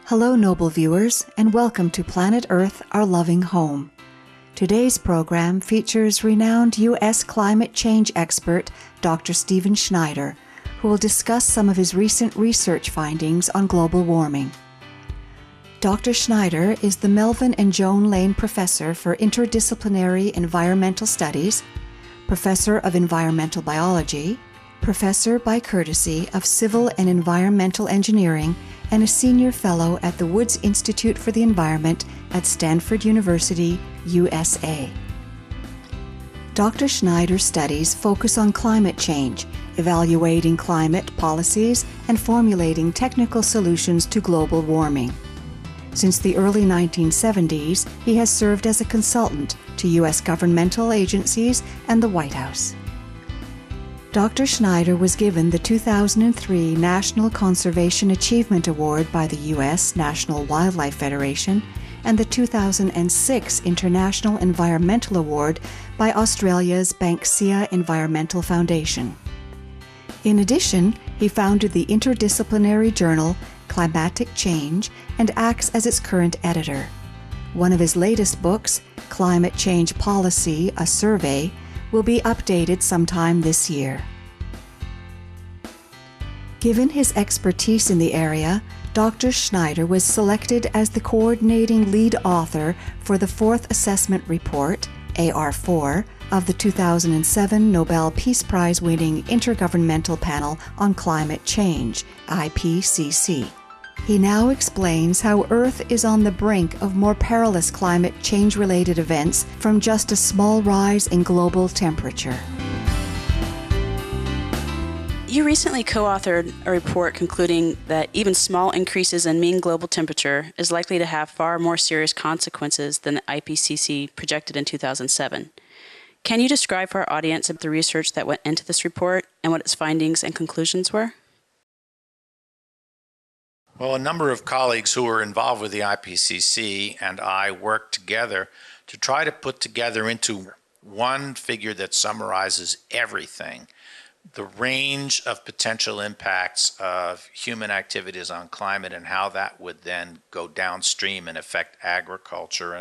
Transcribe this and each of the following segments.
Hello, noble viewers, and welcome to Planet Earth, Our Loving Home. Today's program features renowned U.S. climate change expert Dr. Stephen Schneider, who will discuss some of his recent research findings on global warming. Dr. Schneider is the Melvin and Joan Lane Professor for Interdisciplinary Environmental Studies, Professor of Environmental Biology, Professor by courtesy of Civil and Environmental Engineering, and a Senior Fellow at the Woods Institute for the Environment at Stanford University, USA. Dr. Schneider's studies focus on climate change, evaluating climate policies, and formulating technical solutions to global warming. Since the early 1970s, he has served as a consultant to U.S. governmental agencies and the White House. Dr. Schneider was given the 2003 National Conservation Achievement Award by the U.S. National Wildlife Federation and the 2006 International Environmental Award by Australia's Banksia Environmental Foundation. In addition, he founded the interdisciplinary journal Climatic Change and acts as its current editor. One of his latest books, Climate Change Policy, A Survey, will be updated sometime this year. Given his expertise in the area, Dr. Schneider was selected as the coordinating lead author for the Fourth Assessment Report, AR4, of the 2007 Nobel Peace Prize-winning Intergovernmental Panel on Climate Change, IPCC. He now explains how Earth is on the brink of more perilous climate change-related events from just a small rise in global temperature. You recently co-authored a report concluding that even small increases in mean global temperature is likely to have far more serious consequences than the IPCC projected in 2007. Can you describe for our audience the research that went into this report and what its findings and conclusions were? Well, a number of colleagues who were involved with the IPCC and I worked together to try to put together into one figure that summarizes everything, the range of potential impacts of human activities on climate and how that would then go downstream and affect agriculture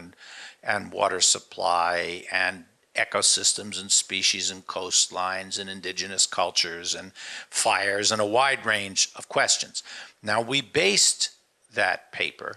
and water supply and ecosystems and species and coastlines and indigenous cultures and fires and a wide range of questions. Now, we based that paper,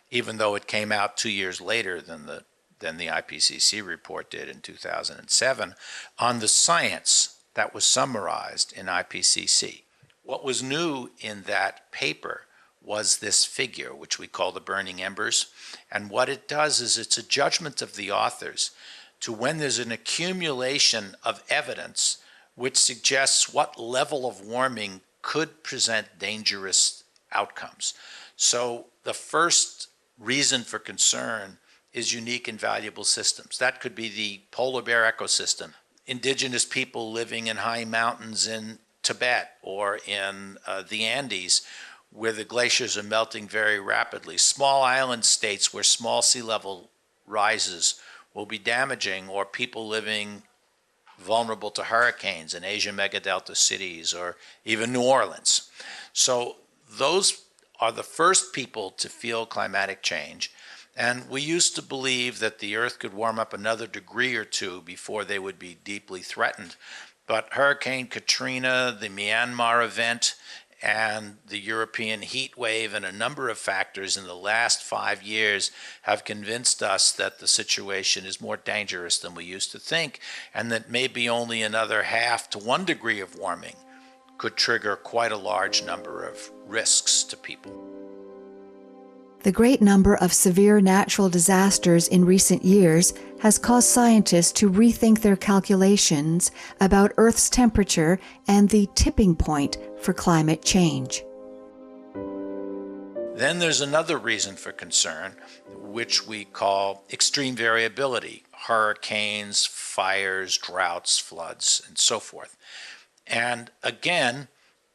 even though it came out 2 years later than the IPCC report did in 2007, on the science that was summarized in IPCC. What was new in that paper was this figure, which we call the burning embers. And what it does is it's a judgment of the authors to when there's an accumulation of evidence which suggests what level of warming could present dangerous outcomes. So the first reason for concern is unique and valuable systems. That could be the polar bear ecosystem, indigenous people living in high mountains in Tibet or in the Andes where the glaciers are melting very rapidly, small island states where small sea level rises will be damaging, or people living vulnerable to hurricanes in Asia megadelta cities or even New Orleans. So those are the first people to feel climatic change. And we used to believe that the Earth could warm up another degree or two before they would be deeply threatened. But Hurricane Katrina, the Myanmar event, and the European heat wave and a number of factors in the last 5 years have convinced us that the situation is more dangerous than we used to think, and that maybe only another 0.5 to 1 degree of warming could trigger quite a large number of risks to people. The great number of severe natural disasters in recent years has caused scientists to rethink their calculations about Earth's temperature and the tipping point for climate change. Then there's another reason for concern, which we call extreme variability: hurricanes, fires, droughts, floods, and so forth. And again,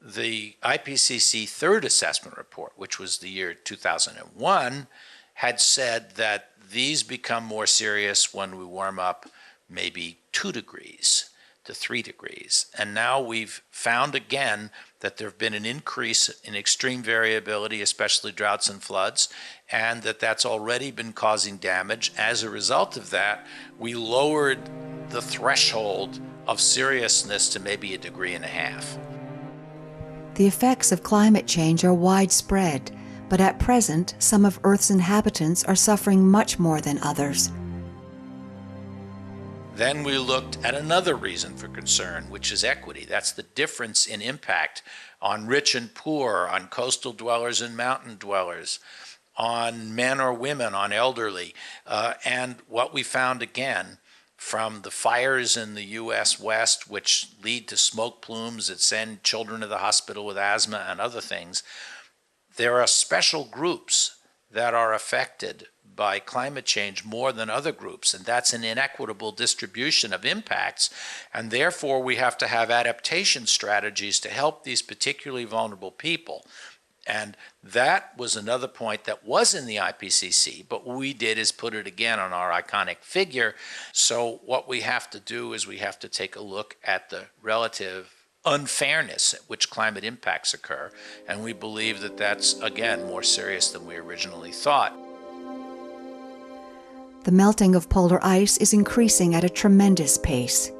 the IPCC third assessment report, which was the year 2001, had said that these become more serious when we warm up maybe 2 degrees. to 3 degrees. And now we've found again that there have been an increase in extreme variability, especially droughts and floods, and that's already been causing damage. As a result of that, we lowered the threshold of seriousness to maybe 1.5 degrees. The effects of climate change are widespread, but at present, some of Earth's inhabitants are suffering much more than others. Then we looked at another reason for concern, which is equity. That's the difference in impact on rich and poor, on coastal dwellers and mountain dwellers, on men or women, on elderly. And what we found again, from the fires in the U.S. West, which lead to smoke plumes that send children to the hospital with asthma and other things, there are special groups that are affected by climate change more than other groups, and that's an inequitable distribution of impacts, and therefore we have to have adaptation strategies to help these particularly vulnerable people. And that was another point that was in the IPCC, but what we did is put it again on our iconic figure. So what we have to do is we have to take a look at the relative unfairness at which climate impacts occur, and we believe that that's, again, more serious than we originally thought. The melting of polar ice is increasing at a tremendous pace.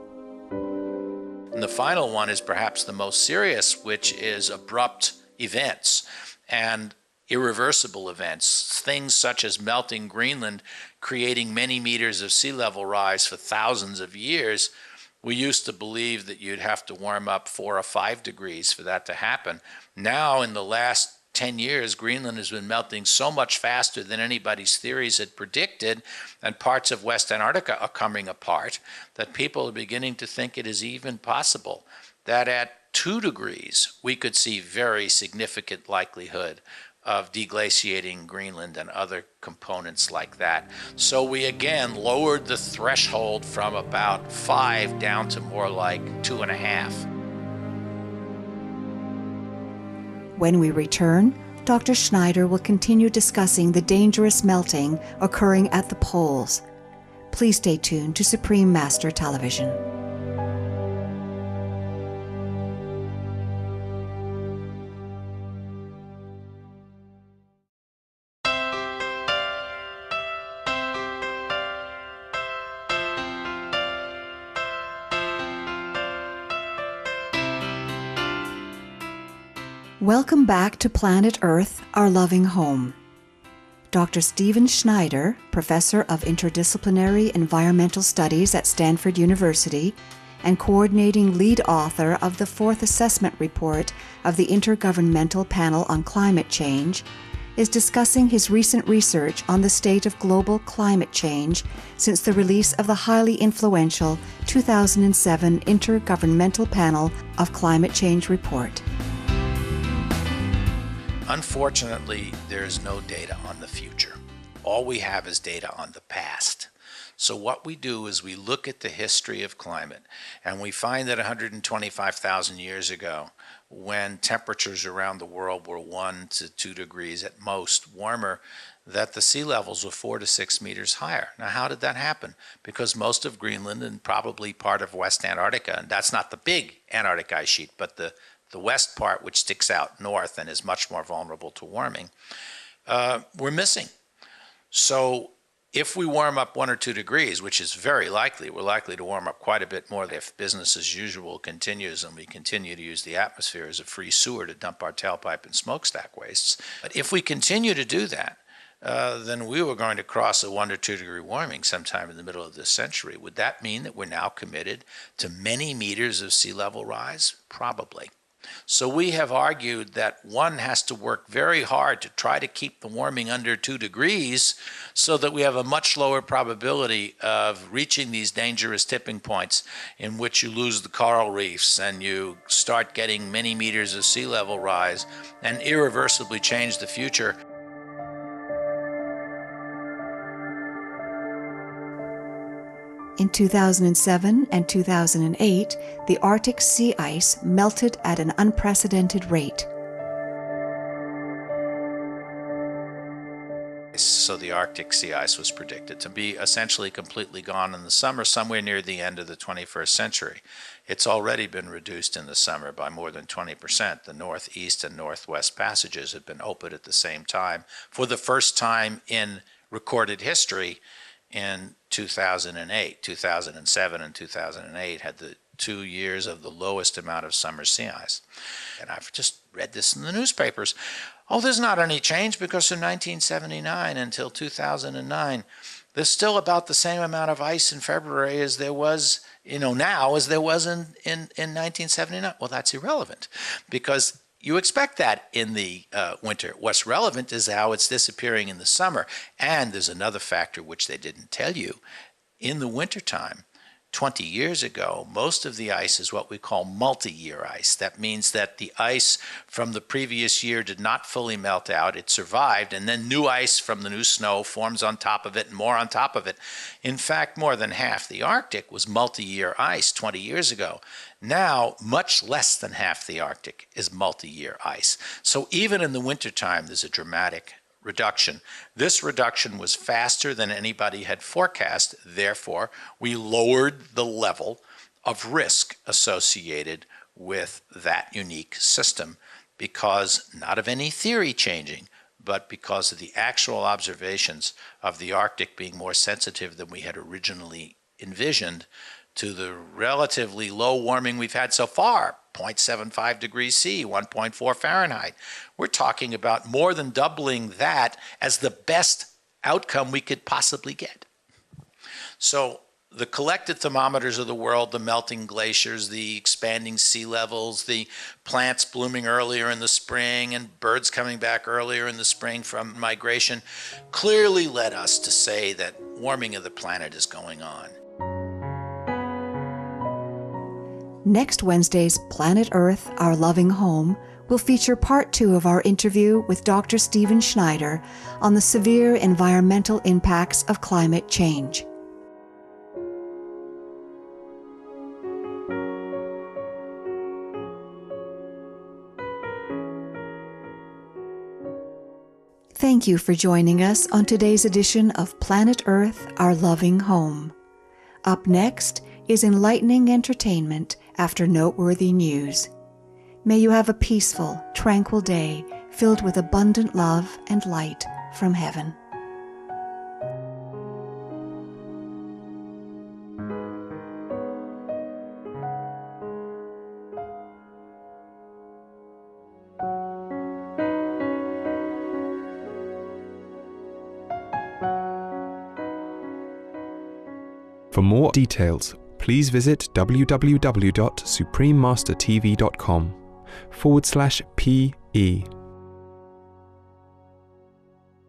And the final one is perhaps the most serious, which is abrupt events and irreversible events, things such as melting Greenland, creating many meters of sea level rise for thousands of years. We used to believe that you'd have to warm up 4 or 5 degrees for that to happen. Now, in the last 10 years, Greenland has been melting so much faster than anybody's theories had predicted, and parts of West Antarctica are coming apart, that people are beginning to think it is even possible that at 2 degrees, we could see very significant likelihood of deglaciating Greenland and other components like that. So we again lowered the threshold from about 5 down to more like 2.5. When we return, Dr. Schneider will continue discussing the dangerous melting occurring at the poles. Please stay tuned to Supreme Master Television. Welcome back to Planet Earth, our loving home. Dr. Stephen Schneider, Professor of Interdisciplinary Environmental Studies at Stanford University and coordinating lead author of the 4th Assessment Report of the Intergovernmental Panel on Climate Change, is discussing his recent research on the state of global climate change since the release of the highly influential 2007 Intergovernmental Panel of Climate Change Report. Unfortunately, there is no data on the future. All we have is data on the past. So what we do is we look at the history of climate, and we find that 125,000 years ago, when temperatures around the world were 1 to 2 degrees at most warmer, that the sea levels were 4 to 6 meters higher. Now, how did that happen? Because most of Greenland and probably part of West Antarctica, and that's not the big Antarctic ice sheet, but the west part, which sticks out north and is much more vulnerable to warming, we're missing. So if we warm up 1 or 2 degrees, which is very likely, we're likely to warm up quite a bit more if business as usual continues and we continue to use the atmosphere as a free sewer to dump our tailpipe and smokestack wastes. But if we continue to do that, then we were going to cross a 1 or 2 degree warming sometime in the middle of this century. Would that mean that we're now committed to many meters of sea level rise? Probably. So we have argued that one has to work very hard to try to keep the warming under 2 degrees so that we have a much lower probability of reaching these dangerous tipping points in which you lose the coral reefs and you start getting many meters of sea level rise and irreversibly change the future. In 2007 and 2008, the Arctic sea ice melted at an unprecedented rate. So the Arctic sea ice was predicted to be essentially completely gone in the summer, somewhere near the end of the 21st century. It's already been reduced in the summer by more than 20%. The northeast and northwest passages have been opened at the same time for the first time in recorded history in 2008. 2007 and 2008 had the 2 years of the lowest amount of summer sea ice. And I've just read this in the newspapers. Oh, there's not any change because from 1979 until 2009, there's still about the same amount of ice in February as there was, now as there was in 1979. Well, that's irrelevant because you expect that in the winter. What's relevant is how it's disappearing in the summer. And there's another factor which they didn't tell you. In the wintertime, 20 years ago, most of the ice is what we call multi-year ice. That means that the ice from the previous year did not fully melt out. It survived, and then new ice from the new snow forms on top of it and more on top of it. In fact, more than half the Arctic was multi-year ice 20 years ago. Now, much less than half the Arctic is multi-year ice. So even in the wintertime, there's a dramatic reduction. This reduction was faster than anybody had forecast. Therefore, we lowered the level of risk associated with that unique system because not of any theory changing, but because of the actual observations of the Arctic being more sensitive than we had originally envisioned to the relatively low warming we've had so far, 0.75 degrees C, 1.4 Fahrenheit. We're talking about more than doubling that as the best outcome we could possibly get. So the collected thermometers of the world, the melting glaciers, the expanding sea levels, the plants blooming earlier in the spring and birds coming back earlier in the spring from migration, clearly led us to say that warming of the planet is going on. Next Wednesday's Planet Earth, Our Loving Home, will feature part 2 of our interview with Dr. Stephen Schneider on the severe environmental impacts of climate change. Thank you for joining us on today's edition of Planet Earth, Our Loving Home. Up next is enlightening entertainment after noteworthy news. May you have a peaceful, tranquil day filled with abundant love and light from heaven. For more details, please visit www.suprememastertv.com/PE.